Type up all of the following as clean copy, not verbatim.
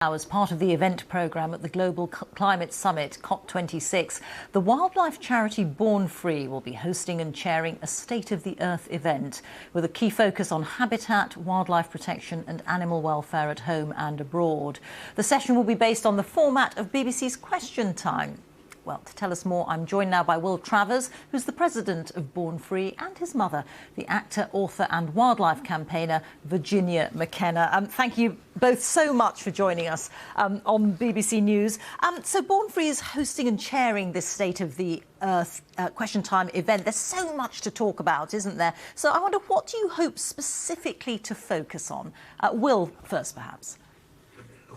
Now, as part of the event programme at the Global Climate Summit, COP26, the wildlife charity Born Free will be hosting and chairing a State of the Earth event with a key focus on habitat, wildlife protection and animal welfare at home and abroad. The session will be based on the format of BBC's Question Time. Well, to tell us more, I'm joined now by Will Travers, who's the president of Born Free, and his mother, the actor, author and wildlife campaigner, Virginia McKenna. Thank you both so much for joining us on BBC News. So Born Free is hosting and chairing this State of the Earth Question Time event. There's so much to talk about, isn't there? So I wonder, what do you hope specifically to focus on? Will, first, perhaps.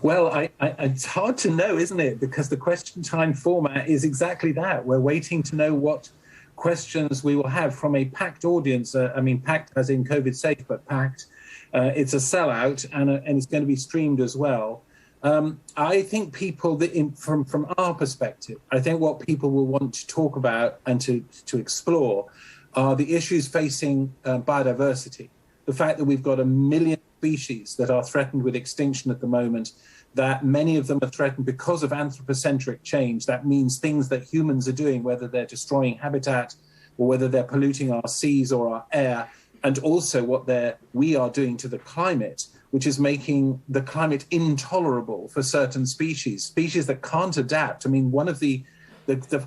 Well, it's hard to know, isn't it? Because the question time format is exactly that. We're waiting to know what questions we will have from a packed audience. I mean, packed as in COVID safe, but packed. It's a sellout and it's going to be streamed as well. I think people, from our perspective, I think what people will want to talk about and to explore are the issues facing biodiversity. The fact that we've got 1 million species that are threatened with extinction at the moment, that many of them are threatened because of anthropocentric change. That means things that humans are doing, whether they're destroying habitat or whether they're polluting our seas or our air, and also what we are doing to the climate, which is making the climate intolerable for certain species that can't adapt. I mean, one of the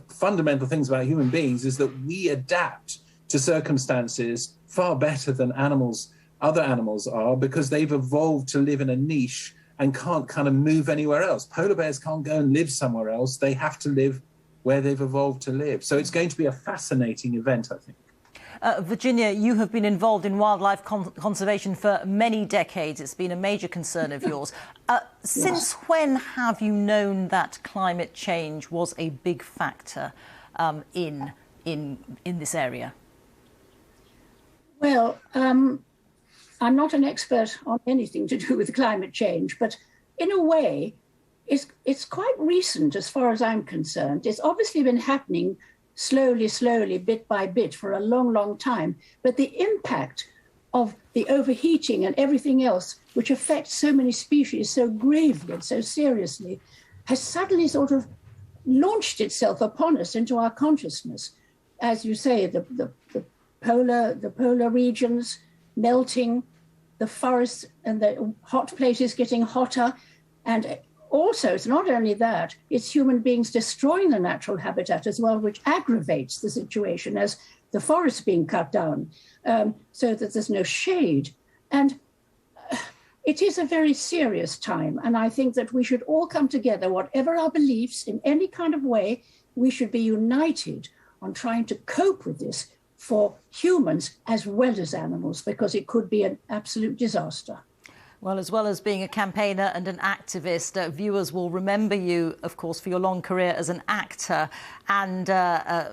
fundamental things about human beings is that we adapt to circumstances far better than other animals are, because they've evolved to live in a niche and can't kind of move anywhere else. Polar bears can't go and live somewhere else. They have to live where they've evolved to live. So it's going to be a fascinating event, I think. Virginia, you have been involved in wildlife conservation for many decades. It's been a major concern of yours. Since when have you known that climate change was a big factor in this area? Well, I'm not an expert on anything to do with climate change, but in a way, it's quite recent as far as I'm concerned. It's obviously been happening slowly, bit by bit for a long, long time. But the impact of the overheating and everything else, which affects so many species so gravely and so seriously, has suddenly sort of launched itself upon us into our consciousness. As you say, the polar regions melting, the forests and the hot places getting hotter. And also, it's not only that, it's human beings destroying the natural habitat as well, which aggravates the situation as the forests being cut down so that there's no shade. And it is a very serious time. And I think that we should all come together, whatever our beliefs, in any kind of way, we should be united on trying to cope with this for humans as well as animals, because it could be an absolute disaster. Well, as well as being a campaigner and an activist, viewers will remember you, of course, for your long career as an actor and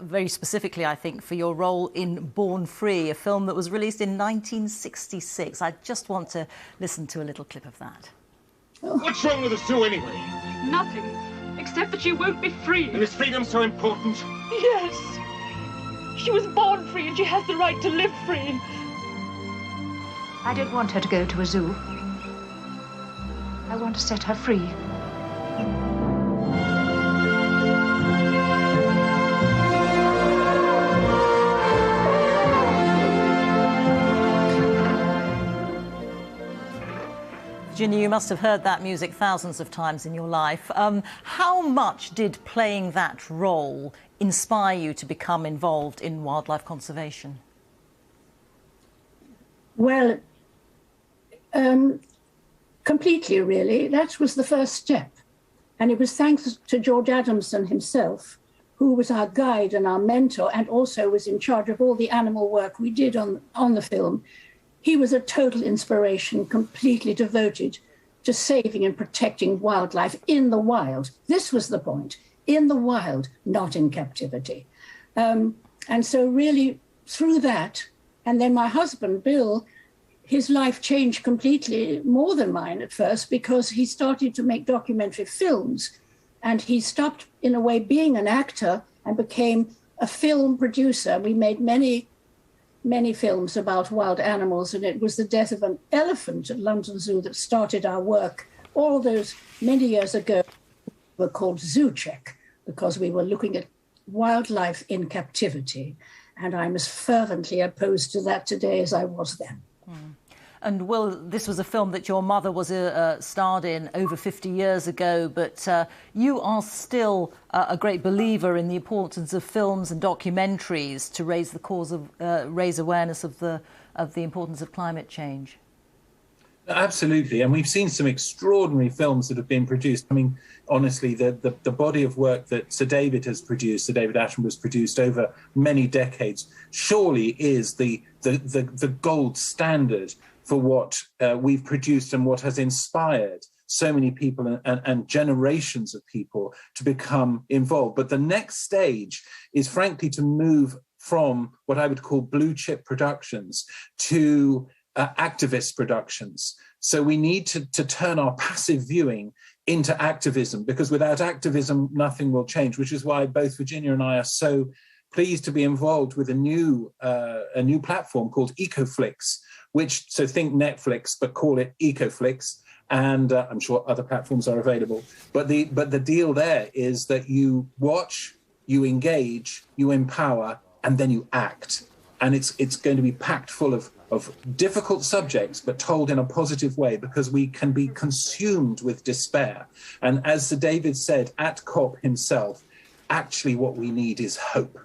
very specifically, I think, for your role in Born Free, a film that was released in 1966. I just want to listen to a little clip of that. What's wrong with us two anyway? Nothing, except that she won't be free. And is freedom so important? Yes. She was born free and she has the right to live free. I don't want her to go to a zoo. I want to set her free. Virginia, you must have heard that music thousands of times in your life. How much did playing that role inspire you to become involved in wildlife conservation? Well, completely, really. That was the first step. And it was thanks to George Adamson himself, who was our guide and our mentor, and also was in charge of all the animal work we did on the film. He was a total inspiration, completely devoted to saving and protecting wildlife in the wild. This was the point, in the wild, not in captivity. And so really through that, and then my husband, Bill, his life changed completely, more than mine at first, because he started to make documentary films. And he stopped, in a way, being an actor and became a film producer. We made many films about wild animals, and it was the death of an elephant at London Zoo that started our work all those many years ago were called Zoo Check because we were looking at wildlife in captivity. And I'm as fervently opposed to that today as I was then. And Will, this was a film that your mother was starred in over 50 years ago, but you are still a great believer in the importance of films and documentaries to raise the cause of, raise awareness of the importance of climate change. Absolutely, and we've seen some extraordinary films that have been produced. I mean, honestly, the body of work that Sir David has produced, Sir David Attenborough's produced over many decades, surely is the gold standard for what we've produced and what has inspired so many people and generations of people to become involved. But the next stage is, frankly, to move from what I would call blue chip productions to activist productions. So we need to turn our passive viewing into activism, because without activism, nothing will change, which is why both Virginia and I are so pleased to be involved with a new platform called Ecoflix, which, so think Netflix, but call it Ecoflix. And I'm sure other platforms are available. But the deal there is that you watch, you engage, you empower, and then you act. And it's going to be packed full of difficult subjects, but told in a positive way, because we can be consumed with despair. And as Sir David said at COP himself, actually what we need is hope.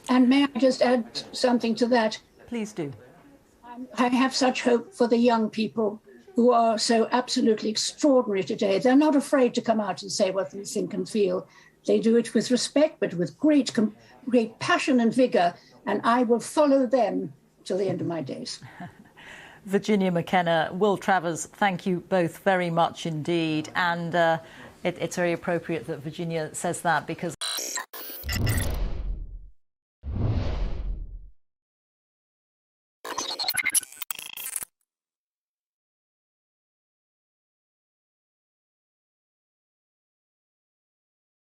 And may I just add something to that? Please do. I have such hope for the young people who are so absolutely extraordinary today. They're not afraid to come out and say what they think and feel. They do it with respect, but with great passion and vigor. And I will follow them till the end of my days. Virginia McKenna, Will Travers, thank you both very much indeed. And it's very appropriate that Virginia says that, because